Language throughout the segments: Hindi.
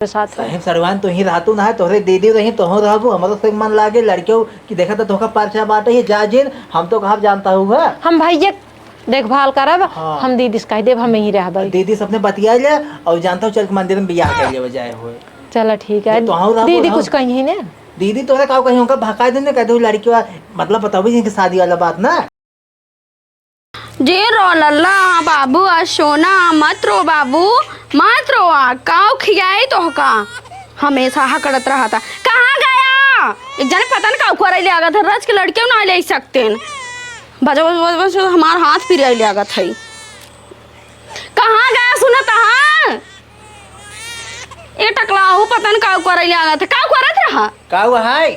साथ साहेब सरवान तो ही रहतू ना तोहरे दीदी रही तो रहबू हमारो से मन लागे लड़कियों की देखा तो धोखा पर्चा बाटे ही जा जिन हम तो कहाँ जानता हुआ हम भैया देखभाल करब। हाँ। हम दीदी से कह देब हम यहीं रहबै। दीदी सबने बतिया ले और जानता हूँ चल के मंदिर में बियाह कर ले बजाय हुए। चलो ठीक है तो दीदी कुछ कही है ना दीदी तोहरे का कहीं उनका भका देने कह दो लड़की मतलब बताओ जिनकी शादी वाला बात ना जे रो लल्ला बाबू सोना मत रो बाबू मत रो काऊ खियाई तो का हमेशा करत रहा था। कहाँ गया एक जने पता नहीं काऊ करे ले आगत है रज के लड़के ना ले सकते बजा बस हमार हाथ फिर ले आगत है। कहाँ गया सुनत हाँ ये टकलाऊ पता नहीं काऊ करे ले आगत है काऊ करत रहा काऊ हाय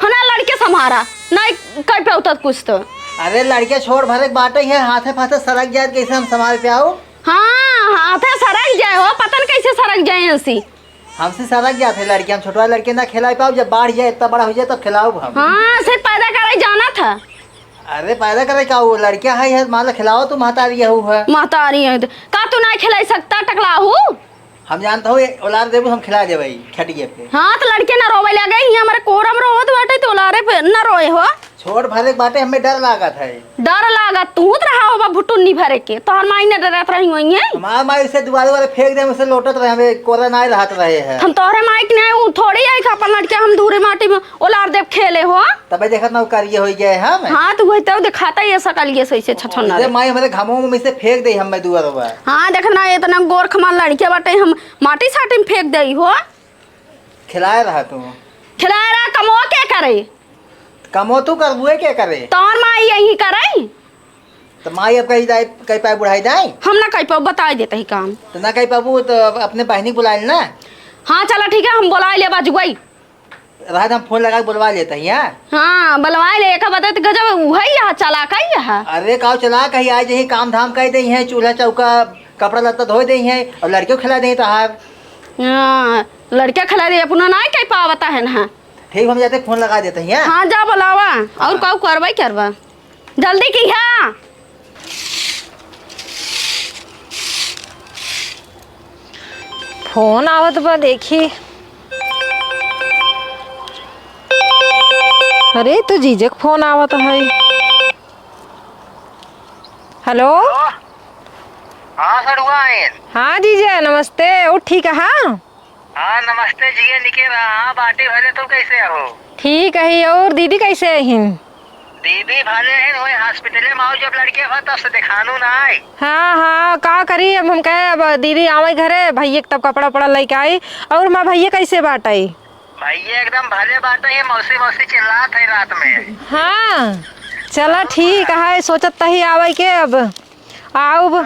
हना लड़के संभारा नहीं कर पे उतर कुछ तो अरे लड़के छोड़ भरे बाटे है हाथे फाथे सड़क जाए कैसे हम संभाल पे आओ। हाँ हाथे सड़क जाए हो पता नहीं कैसे सड़क जाए ऐसी हमसे सड़क जाते लड़के हम छोटवा लड़के ना खिला पाओ जब बाढ़ जाए इतना बड़ा हो जाए तब खिलाओ हम। हाँ सिर्फ पैदा करे जाना था। अरे पैदा करे का वो लड़कियां है मान लो खिलाओ तो महतारी है महतारी है का तू नहीं खिला सकता टकलाहू हम जानता हूँ औलाद देबू हम खिला देबई खटिए पे। हाँ तो लड़के ना रोवे लगे हमारे कोरम रोत बाटे तो लारे पे ना रोए हो छोड़ भरे बाटे हमें डर लागत है। डर लागत तू रहा होगा भुटुन्नी भरे के तोहर माई ने डरत रही हुई है हमार माई से दुआरे वाले फेंक दे उसे लौटत रहे हमें कोरा नहीं रहत रहे हैं। हम तोहरे माई ने उ थोड़ी आई का अपन लड़के हम दूरे माटी में ओलार देव खेले हो तबे देखत ना करिए हो गए हम। हाँ तो वही तो दिखाता ये सकलिए सही से छछन अरे माई हमारे घमों में से फेंक दे हमें दुआरे। हाँ देखना इतना गोरख मार लड़के बाटे हम माटी साटी में फेंक दई हो खिलाए रहा तू खिलाए रहा कमो के करे कमो तू करबुए क्या करे तोर माई यही करे तो माई अब कहीं पाए बुढ़ाई जाए हम ना कहीं पर बता देते ही काम तो ना कहीं पाबू तो अपने बहनी बुलाए ना। हाँ चला ठीक है हम बुला ले बाजू गई रात हम फोन लगा बुलवा लेते हैं यार। हाँ बुलवा ले एक बता तो गजब वही यहाँ चला कही यहाँ अरे काव चला कहीं आज यही काम धाम कर दे हैं चूल्हा चौका कपड़ा लत्ता धो दे हैं और लड़कियों खिला दे तो हाँ लड़के खिला दे अपना ना कहीं पावता है ना ठीक हम जाते फोन लगा देते हैं। हाँ जा बुलावा और कौ करवा जल्दी की है फोन आवत बा देखी। अरे तो जीजे का फोन आवत है। हेलो हाँ सर हुआ है। हाँ जीजे नमस्ते वो ठीक है। हाँ नमस्ते जी निके हाँ बाटी भले तो कैसे हो ठीक है और दीदी कैसे है दीदी भले है वही हॉस्पिटल में आओ जब लड़के हो तब से दिखानू ना आई। हाँ का करी अब हम कहे अब दीदी आवे घरे भैया तब कपड़ा उपड़ा लेके आई और माँ भैया कैसे बाट आई भैया एकदम भले बात है मौसी मौसी चिल्लात है रात में। हाँ चला ठीक है सोचत ही आवे के अब आओ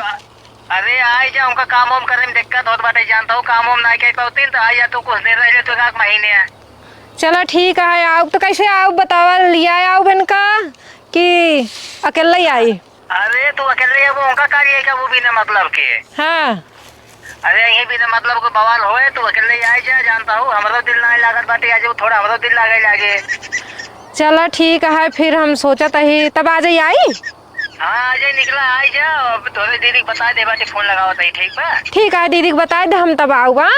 अरे आई जा उनका काम वाम करने में दिक्कत होत बाटे जानता हूँ काम वाम नहीं कर पाती तो आई जा तू कुछ देर रह तो एक महीने है। चलो ठीक है आओ तो कैसे आओ बतावा लिया आओ बहन का कि अकेला ही आई। अरे तू अकेले वो उनका कार्य है वो बिना मतलब के। हाँ अरे यही बिना मतलब को बवाल होए तू अकेले आई जा जानता हूँ हमारा दिल नहीं लागत बाटे आज थोड़ा हमारा दिल लागे चलो ठीक है फिर हम सोचत ही तब आ जाइए आई। हाँ आज निकला आई जा थोड़े दीदी बता दे बाटे फोन लगाओ तही ठीक बा। ठीक है दीदी को बता दे हम तब आऊँगा।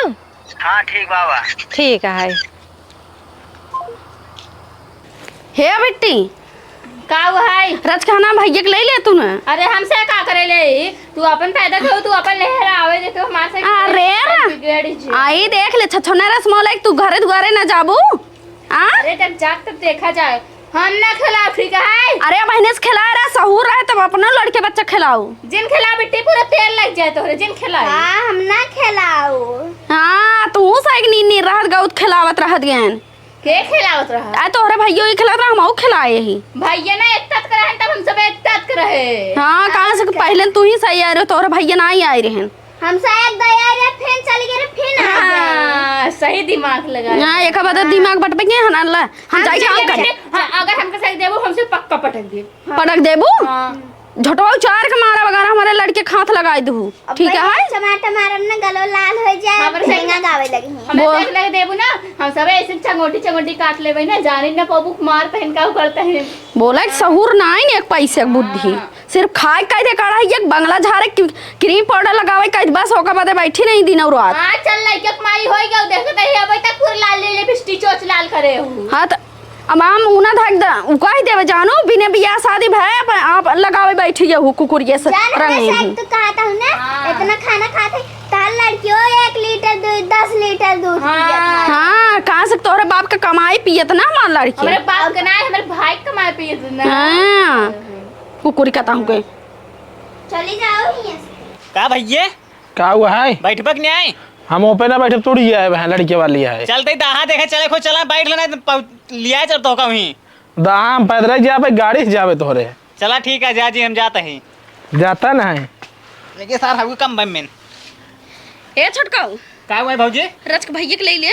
हाँ ठीक बाबा ठीक है हे बेटी का है रज खाना भैया के ले ले तू ना। अरे हमसे का करे ले तू अपन पैदा करो तू अपन लहरा आवे दे तो हमारे से अरे आई देख ले छछोना रसमलाई तू घरे दुआरे ना जाबू। अरे जब जाग तब देखा जाए हम ना खिला अफ्रीका है। अरे महीने से खिला रहा सहूर रहे तब अपना लड़के बच्चा खिलाओ जिन खिला बेटी पूरा तेल लग जाए तोरे जिन खिलाओ। हाँ हम ना खिलाओ। हाँ तू साइक नी रहत गौत खिलावत रहत गयन के खिलावत रहा आ तोहरे भैया ही खिलात रहा हम खिलाए ही भैया ना इत्तत करे तब हम सब इत्तत करे। हाँ कहाँ से पहले तू ही सही आ रहे तोहरे भैया ना ही आए रहे हम शायद गया रे फिर चल गए फिर आ गए। हाँ सही दिमाग लगा हां एक बार दिमाग बटबे के हन अल्लाह हम जाई काम करे। हां अगर हमके सही देबो हमसे पक्का पटक दे पटक देबू। हां झटवा उचार के मारा वगैरह हमारे लड़के खाथ लगाई दू ठीक है। टमाटर मारम ना गलो लाल हो जाए हमरे से महंगा गावे लगी हमें देख लगे देबू ना हम सब ऐसे चंगोटी काट लेबै ना जाने ना पबू मार पहन का करते हैं। बोला सहूर ना आई एक पैसे के बुद्धि सिर्फ खाए कह दे कड़ा एक बंगला झारे क्रीम पाउडर लगावे कह बस ओका बादे बैठी नहीं दिन और रात। हां चल लइका कमाई होई गयो देखत है अबे तक पूरा लाल ले लिपस्टिक चोच लाल करे हो। हां त अब हम उना धक द कह देवे जानो बिना बियाह शादी भय आप लगावे बैठी हो कुकुरिए से रंग। तो कहता हूं ना इतना खाना खाते ताल लड़कियों 1 लीटर दूध 10 लीटर दूध हां कहां से तोरे बाप का कमाई पियत ना हमार लड़की हमरे बाप के ना हमरे भाई कमाई पियत ना। हां कुकुरी कहता हूं के चली जाओ यहां का भैया का हुआ है? बैठबक नहीं आए हम ओपे ना बैठे तोड़ी है बहन लड़के वाली है। चलते दहा देखे चले खो चला बैठ लेना लिया चल तो कहीं दहा हम पैदल जाबे गाड़ी से जाबे तोरे। चला ठीक है जा जी हम जाते हैं जाता ना है लेकिन सर हम कम बम ए छोटकाऊ का हुआ भौजी रच के भैया के ले ले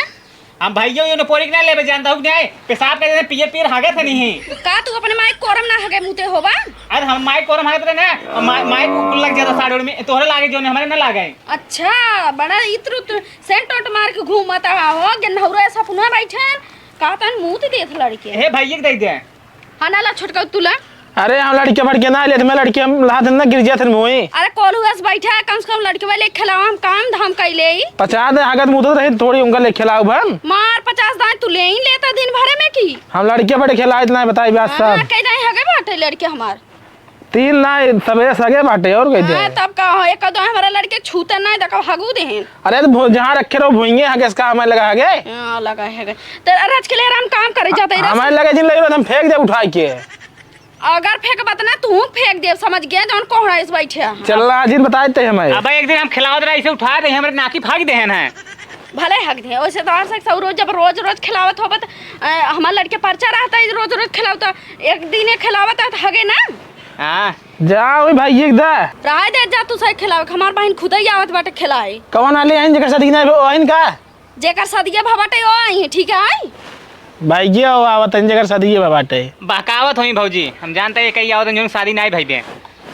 हम भैया ये पोरी के ना लेबे जानता हूं नहीं पेशाब कर देते पिए पीर हागे थे नहीं का तू अपने माइक कोरम ना हगे मुते होबा। अरे हम माइक कोरम हागे थे ना माइक को लग जाता साड़ी में तोहरे लागे जो हमारे ना लागे। अच्छा बड़ा इत्र सेंट ओट मार के घूमता हो गेनहौरा ऐसा पुनः बैठे का तन मुंह देख लड़के हे भैया के दे दे हां नाला छोटकाऊ तुला। अरे हम लड़के बढ़ के ना ले मैं लड़के हम लात ना गिर जाते मोई। अरे कोलुआ से बैठा है कम से कम लड़के वाले खिलाओ हम काम धाम कैले 50 दे हागत मुंह रहे थोड़ी उनका ले खिलाओ बन मार 50 दान तू ले ही लेता दिन भरे में की हम लड़के बड़े खिला इतना बताई बात सब कह जाए हगे बाटे लड़के हमार 3 ना सबे सगे बाटे और कह दे तब का हो एक दो हमारे लड़के छूते ना देखो हगू देहन। अरे तो जहां रखे रहो भुइंगे हगे इसका हमें लगा हगे हां लगा है तो रच के ले हम काम करे जाते हमें लगे जिन लगे हम फेंक दे उठा के अगर फेंक बत ना तू फेंक दे समझ गया जौन कोहड़ा इस बैठे चल आज बताते हमें अब एक दिन हम खिलावत रहे ऐसे उठा दे हमरे नाकी फाड़ देहन है भले हक दे वैसे तो से सब रोज जब रोज खिलावत होबत हमार लड़के पर्चा रहता है रोज खिलावत एक दिन खिलावत है हगे ना। हां जाओ भाई एक दा रह दे जा तू सही खिलाव हमार बहन खुद ही आवत बाटे खिलाए कौन आले आइन जकर शादी ना आइन का जेकर सदिया भबाटे ओ आई ठीक है भाई ये आवत इन जकर शादी ये बाटे बहकावत होई भौजी हम जानते हैं कई आवत जो शादी नहीं भाई बे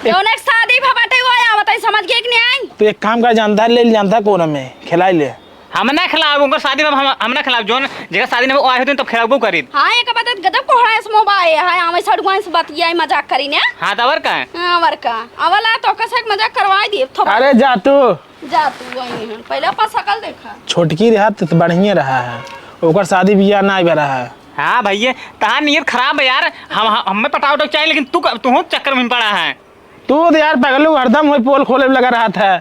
जौन एक शादी भबाटे ओ आवत है समझ गए कि नहीं आई। तो एक काम कर जानता ले जानता कोन में खिलाई ले हम ना खिलाब उनकर शादी में हम ना खिलाब जोन जगह शादी में आए होते तो खिलाबो करी। हां एक बात गदब कोहड़ा इस मोबाइल है हमें सड़गुआ से बतियाई मजाक करी ने। हां तवर का हां वरका अवला तो कसे मजाक करवाई दे थोड़ा। अरे जा तू वही है पहले अपन शकल देखा छोटकी रहा तो बढ़िया रहा है ओकर शादी बियाह ना आवे रहा है। हाँ भैया तहां नियत खराब है यार हमें पटाव तो चाहिए लेकिन तू चक्कर में पड़ा है तू तो यार पगलू हरदम वही पोल खोले में लगा रहा था।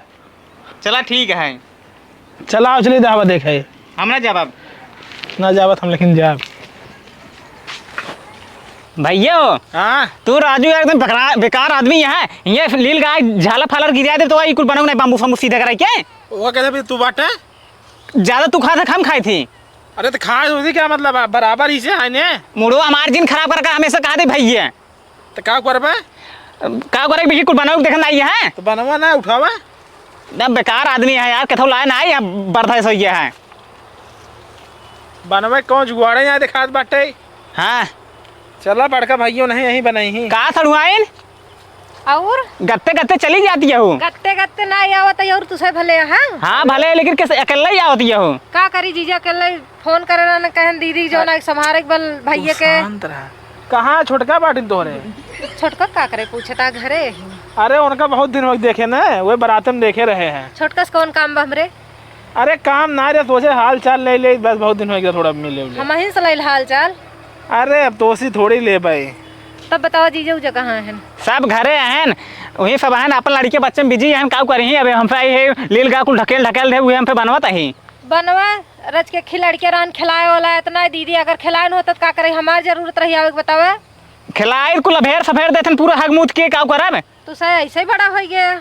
चला ठीक है चलाओ चलिए दावा देखे हम ना जवाब ना जावत हम लेकिन जाब भैया हाँ तू राजू एकदम बेकार आदमी है ये लील गाय झाला फालर गिरा दे तो कुल बनाऊ नहीं बम्बू फम्बू सीधा कराई के वो कहते तू बाटे ज्यादा तू खा था हम खाई थी। अरे तो खाए उसी क्या मतलब है बराबर ही से आने मुड़ो हमार दिन खराब करके हमेशा कहा थे भैया तो क्या करबे का करे भैया कुल बनाऊ देखना आई है तो बनवा ना उठावा ना बेकार आदमी है यार कथो लाए ना आई बर्दा सो ये है बनवे कौन जुगाड़े यहाँ दिखात बाटे। हाँ चला बड़का भाइयों नहीं यहीं बनाई ही का सड़ुआइन और गत्ते गत्ते चली जाती है वो गत्ते गत्ते ना आवत है और तुसे भले हां हाँ भले लेकिन कैसे अकेला ही आवती है वो का करी जीजा के लिए फोन करे ना कहन दीदी जो ना संभारे बल भैया के कहाँ छोटका बाटिन तोरे छोटका का करे पूछता घरे। अरे उनका बहुत दिन हो देखे ना वे बारात में देखे रहे हैं। छोटका से कौन काम बा हमरे अरे काम ना रे सोचे हाल चाल ले ले बस बहुत दिन हो गया थोड़ा मिले उले। हम ही सलाइल हाल चाल। अरे अब तोसी थोड़ी ले भाई तब बताओ जीजा उजा कहाँ हैं सब घरे हैं वही सब हैं अपन लड़के बच्चे में बिजी हैं का करी अबे हम पे लील गा कुल ढकेल दे हुए हम पे बनवाता ही बनवा रच के खिलाड़ी के रान खिलाए वाला इतना दीदी अगर खिलाए न होता तो का करे हमार जरूरत रही आवे बतावे खिलाए कुल अभेर सफेर देथन पूरा हगमूत के का करब तू सही ऐसे ही बड़ा हो गया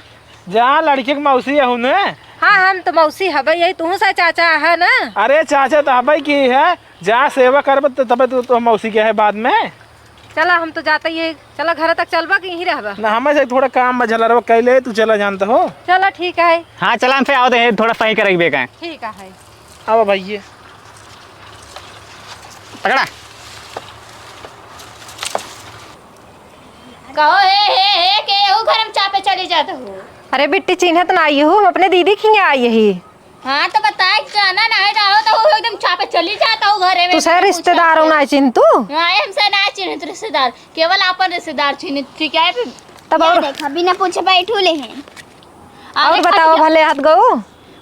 जहाँ लड़के की मौसी है ने हाँ हम तो मौसी हबे यही तू सा चाचा है ना। अरे चाचा तो हबे की है जहाँ सेवा करब तब तो मौसी के है बाद में। चला हम तो जाते ही चला घर तक चलबा कि यहीं रहबा ना हमें से थोड़ा काम में झलरवा कैले तू चला जानता हो। चला ठीक है हाँ चला हम पे आओ दे थोड़ा सही करेगी का ठीक है अब भैया पकड़ा कहो हे के एहू घर में चापे चली जात हो। अरे बिट्टी चिन्हत ना आई हूँ, हम अपने दीदी खिंगे आई ही। हाँ तो बताए जाना नहीं रहो तो वो एकदम चापे चली जाता हो घरे में। तू सह रिश्तेदार हो ना चिन्ह तू। हाँ हमसे ना चिन्हित रिश्तेदार, केवल अपन रिश्तेदार चिन्हित ठीक है। तब और देखा बिना पूछे बैठू ले हैं। और बताओ भले हाथ गो।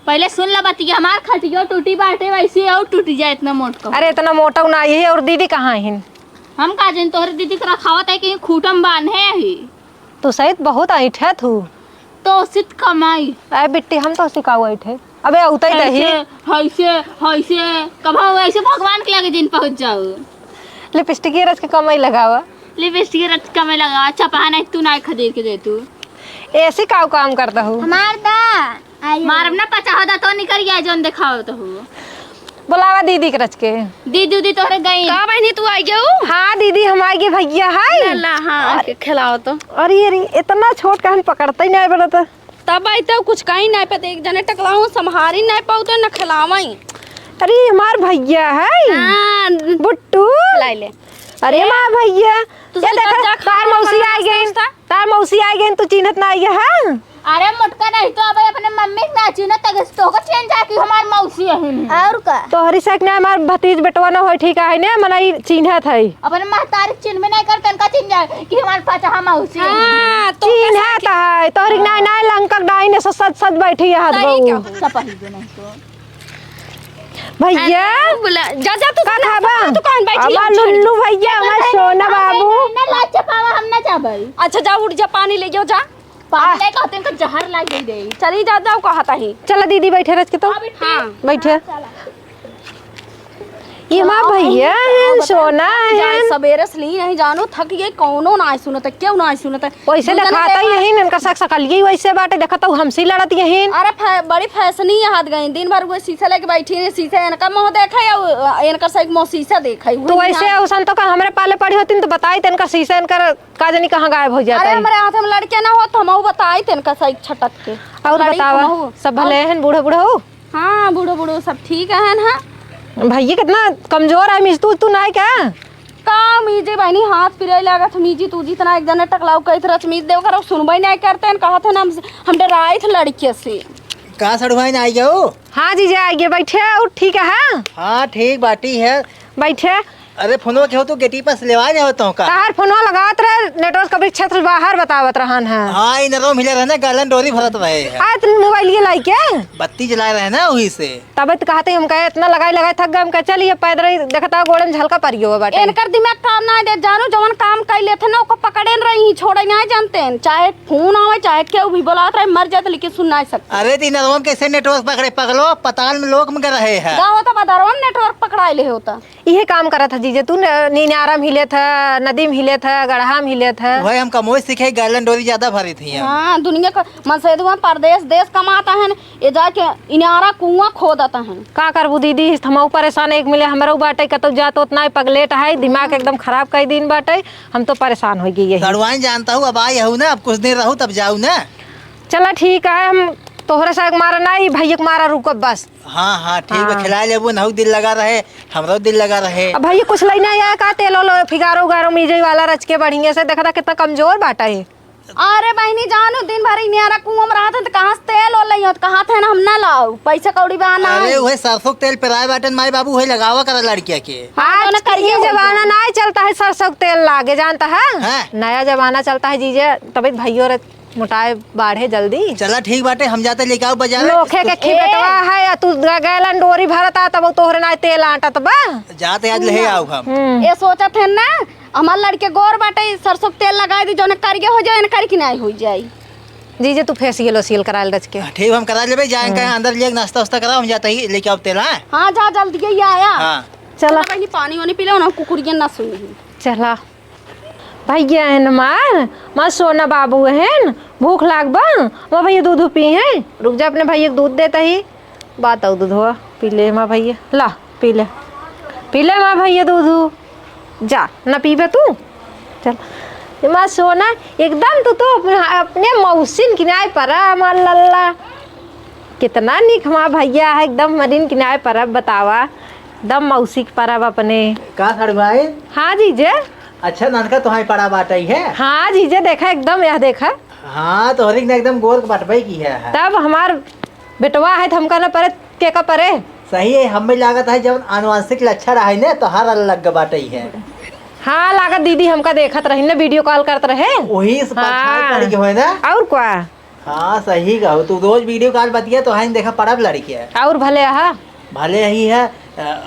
पहले सुन ला बतिया, हमार खटियो टूटी बाटे वैसे और टूट जाए इतना मोट को। अरे इतना मोटा ना आई है। और दीदी कहाँ है? हम का जन तोहरे दीदी के रखावत है कि खूटम बांधे ही तू सहित बहुत ऐठे तू। तो सित कमाई अरे बिट्टी हम तो सिखाओ ऐठे। अबे उतई दही हैसे हैसे कभा ऐसे भगवान के लगे दिन पहुंच जाओ। लिपस्टिक रच के कमाई लगावा। लिपस्टिक रच कमे लगा छपा नहीं तू ना खरीद के दे तू ऐसे काव काम करता हूँ। हमार दा मारब ना 50 तो निकल गया जोन दिखाओ तो हो। बुलावा दीदी के रच के। दीदी तोहरे गई का बहनी तू आई गयो? हाँ दीदी हम आएगी भैया है। अल्लाह हाँ खिलाओ तो। अरे अरे इतना छोट कहन पकड़ता ही नहीं बड़ा तो। तब आई तो कुछ कहीं नहीं पे एक जने टकलाऊं संभारी नहीं पाऊ तो न खिलावाई। अरे हमार भैया है हाँ बुट्टू। खिलाई ले। अरे माँ भैया तू ये जा देखा खा तार मौसी आ गई। तार मौसी आ गई तू चिन्हत ना आई है। अरे मुटका नहीं तो अब अपने मम्मी के ना चिन्ह तक तो को चेंज जा कि हमार मौसी है और का तोहरी सक ना हमार भतीज बेटवा ना होय ठीक है ना मनाई चिन्हत है। अपने महतारी चिन्ह में नहीं करते का चिन्ह जाए कि हमार पाचा मौसी है। हाँ तो चिन्हत है तोहरी ना ना लंका डाई ने सच सच बैठी है हाथ बहू। सपही दे नहीं तो भैया बोला जा जा तू का खाबा? तू कौन बैठी हमार लुल्लू भैया हमार सोना बाबू। ना लाच पावा हम ना जाबई। अच्छा जा उठ जा पानी ले जाओ जा। पानी ले कहते हैं जहर लाग दे। चली जा जाओ कहता ही। चलो दीदी बैठे रच के तो हाँ बैठे। ये माँ भैया है सोना है। सवेरे से ली नहीं जानो थक गई कौनो ना सुनत क्यों ना सुनत वैसे दिखाता यही इनका सक सकल यही वैसे बाटे देखता हूँ हमसे लड़त यही। अरे बड़ी फैशनी हाथ गई दिन भर वो शीशा लेके बैठी है शीशा इनका मुंह देखा या इनका सही मुंह शीशा देखा तो वैसे औसन तो का हमरे पाले पड़ी होती तो बताई इनका शीशा इनका का जानी कहाँ गायब हो जाता अरे है। हमारे हाथ में लड़के ना हो तो हम बताई इनका सही छटक के। और बतावा सब भले हैं बूढ़े बूढ़े हो। हाँ बूढ़ो बूढ़ो सब ठीक है ना। भैया कितना कमजोर है मिस तू ना क्या का मीजे बहनी हाथ पिरे लगा था मीजी तू जितना एक जने टकलाऊ कही थी रचमीत देव कर सुनबई नहीं करते हैं कहा था ना हम डराए थे लड़के से। कहाँ सड़ू भाई ना आई जाओ। हाँ जीजा आइए बैठे और ठीक है। हाँ ठीक बाटी है बैठे। अरे फोनो के हो तो गेटी पास लेवा जाओ तो का तार फोनवा लगात रहे नेटवर्क कभी क्षेत्र बाहर बतावत रहन है। हाँ इन रो मिले रहना गालन डोरी भरत रहे हैं आज तुम मोबाइल ये लाई क्या बत्ती जलाए रहे ना वही से तब तो कहते हम कहे इतना लगाए थक गए हम कहे चलिए पैदल देखता गोड़न झलका परियो बाटे। इनकर दिमाग काम ना दे जानो जवन काम कर लेते ना ओको पकड़े रही छोड़े नहीं जानते हैं चाहे फोन आवे चाहे केहू भी बुलात रहे मर जाते लेकिन सुन नहीं सकते। अरे तीन रोम कैसे नेटवर्क पकड़े पगलो पताल में लोग में रहे हैं गाँव तो बदरवन नेटवर्क पकड़ाए ले होता यही काम करा था जीजे तू नीनारा में हिले था नदी में हिले था गढ़ा में हिले था। वही हम कमोई सीखे गालन डोरी ज्यादा भरी थी हम। हाँ दुनिया का मनसेदुआ परदेश देश कमाता है ये जाके इनारा कुआं खोदता है। का करबू दीदी हम परेशान एक मिले हमारा बाटे कतो जात उतना पगलेट है दिमाग एकदम खराब कई दिन बाटे हम तो परेशान हो गई। सड़वाइन जानता हूँ अब आई हूँ ना अब कुछ दिन रहूँ तब जाऊँ ना। चला ठीक है हम तोहरे से मारा नहीं भैया के मारा रुको बस। हाँ हाँ ठीक है खिला लेबू नहु दिल लगा रहे हमरो दिल लगा रहे। अब भैया कुछ लेना आया का तेल फिगारो गारो मीजे वाला रच के बढ़िया से देखा था कितना कमजोर बाटा है। अरे बहनी जानो दिन भर इनारा कुआं में रहते तो कहाँ से तेल हो लई कहाँ थे ना हम ना लाओ पैसा कौड़ी बहाना। अरे वही सरसों तेल पेराए बाटन माई बाबू वही लगावा करा लड़किया के। आज ये जमाना नहीं चलता है सरसों तेल लागे जानता है नया जमाना चलता है जीजे तभी भैया मोटाए बाढ़े जल्दी। चला ठीक बाटे हम जाते लेके आओ बाजार लोखे के खिबेटवा है तू गैलन डोरी भरता तब तोहरे ना तेल आटत बा जाते आज ले आओ हम। ये सोचा थे ना हमार लड़के गोर बाटे सरसों तेल लगाए दी जो करिए हो जाए कर की नहीं हो जाए। जीजे तू फेसियल ओसियल कराल रच के। ठीक हम करा लेबे जाए कहीं अंदर ले नाश्ता वास्ता कराओ हम जाते ही लेके आओ तेल। हाँ जा जल्दी ये आया। हाँ चला बहनी पानी वानी पी लो ना कुकुरिया ना सुनी। चला भैया है मार सोना बाबू है भूख लाग बा माँ भैया दूध पी है रुक जा अपने भैया दूध देता ही बात आओ दूध हुआ पी ले माँ भैया ला पी ले माँ भैया दूध जा ना पीबे तू चल माँ सोना एकदम तू अपने मौसिन किनारे पर मार लल्ला कितना निक माँ भैया है एकदम मरीन किनारे पर बतावा एकदम मौसी परब अपने का खड़ भाई। हाँ जीजे अच्छा नानका तुम्हारी पड़ा बाटे है। हाँ जीजे देखा एकदम, यह देखा। हाँ तोहरी ने एकदम गोल बटबई की है। तब हमार बेटवा है तो हमका न परे के का परे। सही है, हमें लागत है जब आनुवंशिक लक्षण रहे ने तो हर अलग बाटे है। हाँ लागत दीदी हमका देखत रही ना, वीडियो कॉल करते रहे वही से पछाड़ के होए ना। और क्या। हाँ सही कहो, तू रोज वीडियो कॉल बतिया तो है देखा पड़ा लड़की है। और भले हा भले ही है।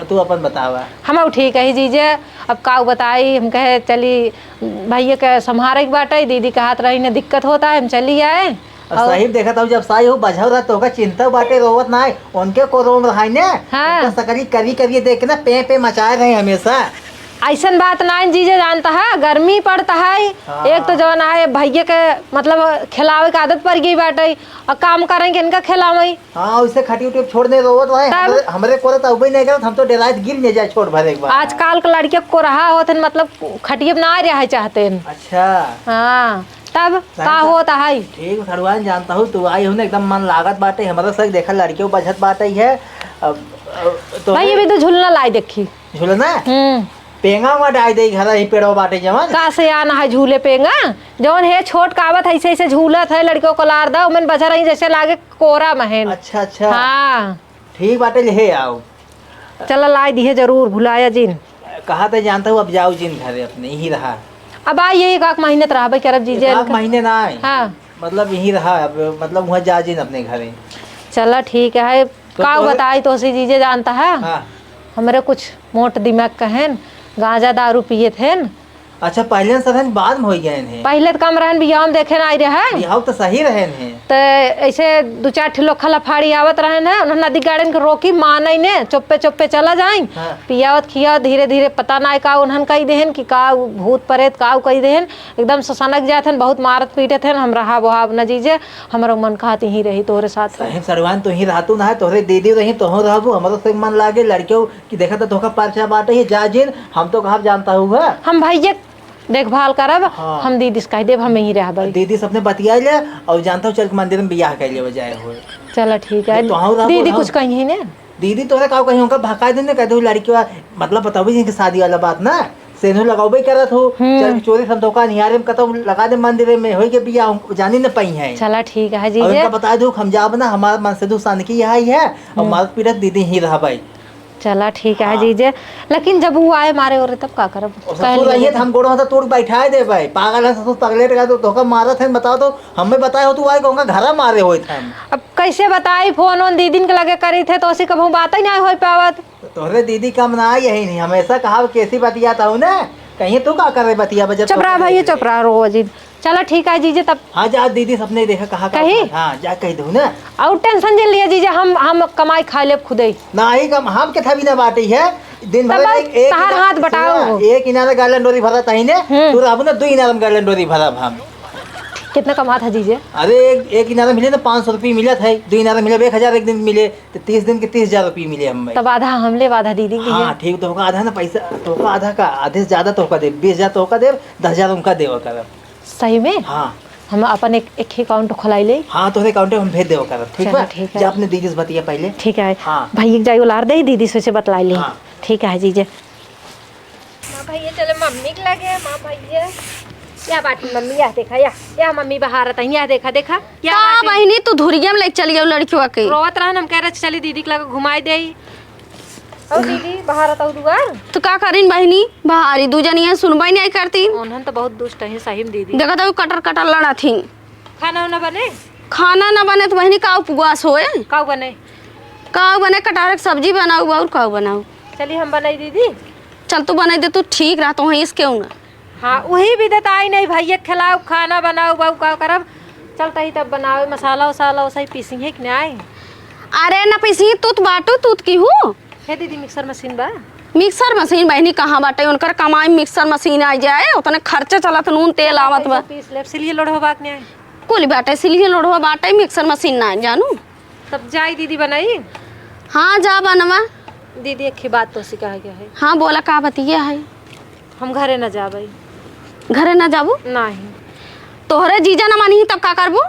तू अपन बतावा। हम ठीक है जीजे। अब का बताई, हम कहे चली भैया के संहारे के बाटे, दीदी के हाथ रही ने दिक्कत होता है, हम चली आए। सही देखा था जब साई हो बजाव रहा तो चिंता बाटे रोवत ना है उनके को रोम रहा ने। हाँ। सकरी कभी कभी देख के ना पे मचाए रहे हमेशा। ऐसन बात ना है जीजे, जानता है गर्मी पड़ता है। हाँ। एक तो जवन है भैया के मतलब खिलावे की आदत पड़ गई बाटे, और काम करेंगे इनका खिलावे। हाँ उससे खटी उठी छोड़ने रोवत रहे हमरे को तो नहीं करत, हम तो डेराइत गिर नहीं जाए छोड़ भरे एक बार। आजकल के लड़के को रहा होते मतलब खटिए ना रहा चाहते। अच्छा हाँ तब का होता है। ठीक भगवान जानता हूँ तू आई हूँ एकदम मन लागत बाटे हमारा सही देखा लड़कियों बजत बाटे है। तो भाई ये भी तो झूलना लाई देखी। झूलना पेंगा में डाल दे घर ही पेड़ो बाटे जवन का से आना है झूले पेंगा जवन है छोट कावत ऐसे ऐसे झूलत है लड़कियों को लार दा उमन बचा रही जैसे लागे कोरा महन। अच्छा अच्छा हाँ ठीक बाटे ले आओ। चलो लाई दी है जरूर, भुलाया जिन। कहा तो जानता हूँ अब जाओ जिन घरे अपने यही रहा। अब आई यही एक महीने रहा भाई करब जीजे। एक महीने ना आए। हाँ मतलब यही रहा अब मतलब वहाँ जा जिन अपने घरे। चलो ठीक है। का बताई तो सी जीजे जानता है। हाँ। हमारे कुछ मोट दिमाग का है, गांजा दारू पिए थे। अच्छा पहले सदन बाद में हो गए हैं। पहले तो कम रहन बियाह में देखे ना आई रहे। बिहाव तो सही रहे हैं। तो ऐसे दो चार ठिलो खलाफाड़ी आवत रहे ना, उन्होंने नदी गार्डन के रोकी माने ने चुप्पे चुप्पे चला जाए। हाँ। पियावत खिया धीरे धीरे पता ना का उन्हन कही देहन कि का भूत प्रेत का कही देहन एकदम ससनक जाते बहुत मारत पीटे थे। हम रहा वहा न जीजे हमारा मन कहती ही रही तोहरे साथ। सही सरवान तो ही रहतू ना है तोहरे दीदी रही तो हो रहबू हमारा से मन लागे लड़कियों की देखा तो धोखा पारचा बाटे ही जा जिन हम तो कहा जानता हूँ हम भैया देखभाल करब। हाँ। हम दीदी से कह देव हम यहीं रह भाई। दीदी सबने बतिया ले और जानता हूँ चल के मंदिर में बियाह कर ले बजाय हो। चलो ठीक है। तो हाँ, दीदी हाँ। कुछ कही ने दीदी तोहरे का कहीं होगा भका देने कह दो लड़की मतलब बताओ शादी वाला बात ना सेनु लगाओ करत हो चल चोरी सब दुकान हियारे में कतो लगा दे मंदिर में होई के बियाह जानी न पई है। चला ठीक है और जीजे। उनका बता दो हम जाब ना हमारा मन से दुसान की यही है और माल पीड़त दीदी ही रहा भाई। चला ठीक है जीजे। लेकिन जब वो आए मारे और तब का करब ससुर रहिए हम गोड़ों से तोड़ बैठाए दे भाई पागल है ससुर पगलेट का तो धोखा मारत है बताओ तो हमें बताए हो तू आए कहूँगा घर मारे हुए थे हम। अब कैसे बताई फोन वोन दीदी के लगे करी थे तो उसी कभी बात ही नहीं हो पावत। तोहरे दीदी कम ना यही नहीं हमेशा कहा कैसी बतियाता हूँ ना कहीं तू का करे बतिया बजा चुप रहा भैया चुप रहा रोज। चलो ठीक है जीजे तब। हाँ जा दीदी सबने देखा कहा कही? हाँ जा कह दू ना और टेंशन जिन लिया जीजे हम कमाई खा ले खुद ही ना ही कम हम के थवी ना बाटी है दिन भर तब तहार हाथ बटाओ। एक इनार गार्डन डोरी भरा तही ने तू रहबू ना 2 इनार गार्डन डोरी भरा हम। कितना कमा था जीजे। अरे एक इनार मिले ना 500 रुपये मिला था 2 इनार मिले 1000 एक दिन मिले तो 30 दिन के 30,000 रुपये मिले हमें। तब आधा हमले आधा दीदी की हाँ ठीक तो आधा ना पैसा तो आधा का आधे से ज्यादा तो दे 20,000 तो दे 10,000 उनका देव कर। सही में। हाँ हम अपन एक ही अकाउंट खोलाई ले। हाँ तो अकाउंट हम भेज देव कर ठीक चलो, है ठीक है। जा अपने दीदी से बतिया पहले। ठीक है। हाँ। भैया जाइयो लार दे दीदी से बतलाई ले। हाँ। ठीक है जीजे। माँ भैया चले मम्मी के लगे माँ भैया या बाटी मम्मी या देखा या मम्मी बाहर आता या देखा देखा या का बाटी। बहिनी तू धुरिया में ले चली गई लड़कियों के। रोवत रहन हम कह रहे चली दीदी के लगे घुमाई दे। और दीदी बाहर आता दुआर तो का करीन बहिनी बाहरी दू जनी है सुनवाई नहीं करती। उन्हन तो बहुत दुष्ट है सही में दीदी। देखा था कटर कटर लड़ा थी। खाना वाना बने खाना ना बने तो बहिनी का उपवास होए का बने का बने कटार की सब्जी बनाऊ और का बनाऊ। चलिए हम बनाई दीदी। चल तू बना दे तू ठीक रहा तो इस क्यों ना। हाँ वही भी देता आई नहीं भैया खिलाओ खाना बनाओ बहु का करब चलता ही तब बनाओ मसाला वसाला वैसा ही पीसी है कि नहीं आए। अरे ना पीसी तूत बाटू तूत की हूँ है दीदी मिक्सर मशीन बा। मिक्सर मशीन बहनी कहाँ बाटे उनकर कमाई मिक्सर मशीन आ जाए उतने खर्चे चलत नून तेल आवत बा पीस ले सिलिए लोढ़ो बात नहीं आए। कुल बाटे सिलिए लोढ़वा बाटे मिक्सर मशीन ना जानू। तब जाई दीदी बनाई। हाँ जा बनवा दीदी एक ही बात तो सिखा गया है। हाँ बोला का बतिया है। हम घरे न जा भाई। घरे ना जाबू नहीं तोहरे जीजा ना मानी तब का करबू।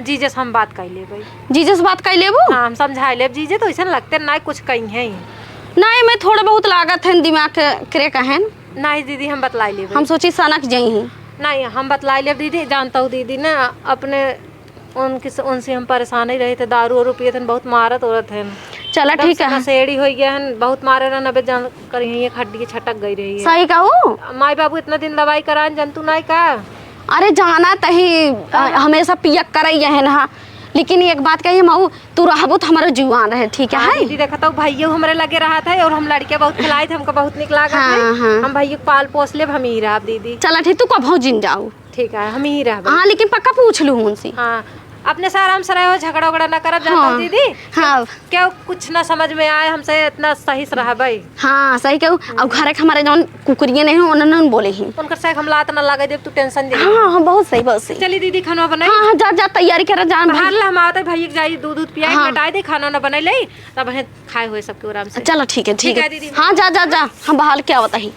जीजे से हम बात कर ले भाई। जीजा से बात कर लेबू। हाँ हम समझा ले जीजे तो ऐसा लगते ना कुछ कहीं है। नहीं मैं थोड़े बहुत लागत है दिमाग के करे कहन नहीं दीदी हम बतलाई ले हम सोची सनक जाई हैं। नहीं हम बतलाई ले दीदी। जानता हूँ दीदी ना अपने उनसे हम परेशान ही रहे थे। दारू और पिए थे, बहुत मारत औरत है। चला ठीक है। नशेड़ी हो गया है, बहुत मारे रहा नबे जान करी है, खड्डी छटक गई रही है। सही कहूँ माई बाबू इतना दिन दवाई करान जंतु नहीं का। अरे जाना तही हमेशा पियक करई है ना, लेकिन एक बात कही मऊ तू रहबो तो हमारा जुआन रहे ठीक है। दीदी देखा तो भैया हमारे लगे रहा था और हम लड़के बहुत खिलाए थे, हमको बहुत निक लगा हाँ। हम भैया पाल पोस ले, हम ही रहा दीदी। चला ठीक, तू कब जिन जाऊ। ठीक है हम ही रहा। हाँ लेकिन पक्का पूछ लूँ उनसे। हाँ अपने से आराम से रहो, झगड़ा उगड़ा ना करब। जानता हाँ। हूँ दीदी हाँ क्या कुछ ना समझ में आए हमसे इतना सही से रहा भाई। हाँ सही कहूँ। अब घर के हमारे जौन कुकुरिये नहीं हो उन्होंने बोले ही उनकर से हम लात ना लगा दे, तू टेंशन दे। हाँ हाँ बहुत सही बहुत सही। चली दीदी खाना बनाई। हाँ हाँ जा जा तैयारी कर जान। बाहर ला हम आते भैया के जाई दूध पियाई हाँ। मिटाई दे, खाना ना बनाई ले तब खाए हुए सबके आराम से। चलो ठीक है ठीक ठीक है है दीदी। हाँ जा जा जा हम बाहर क्या बताही।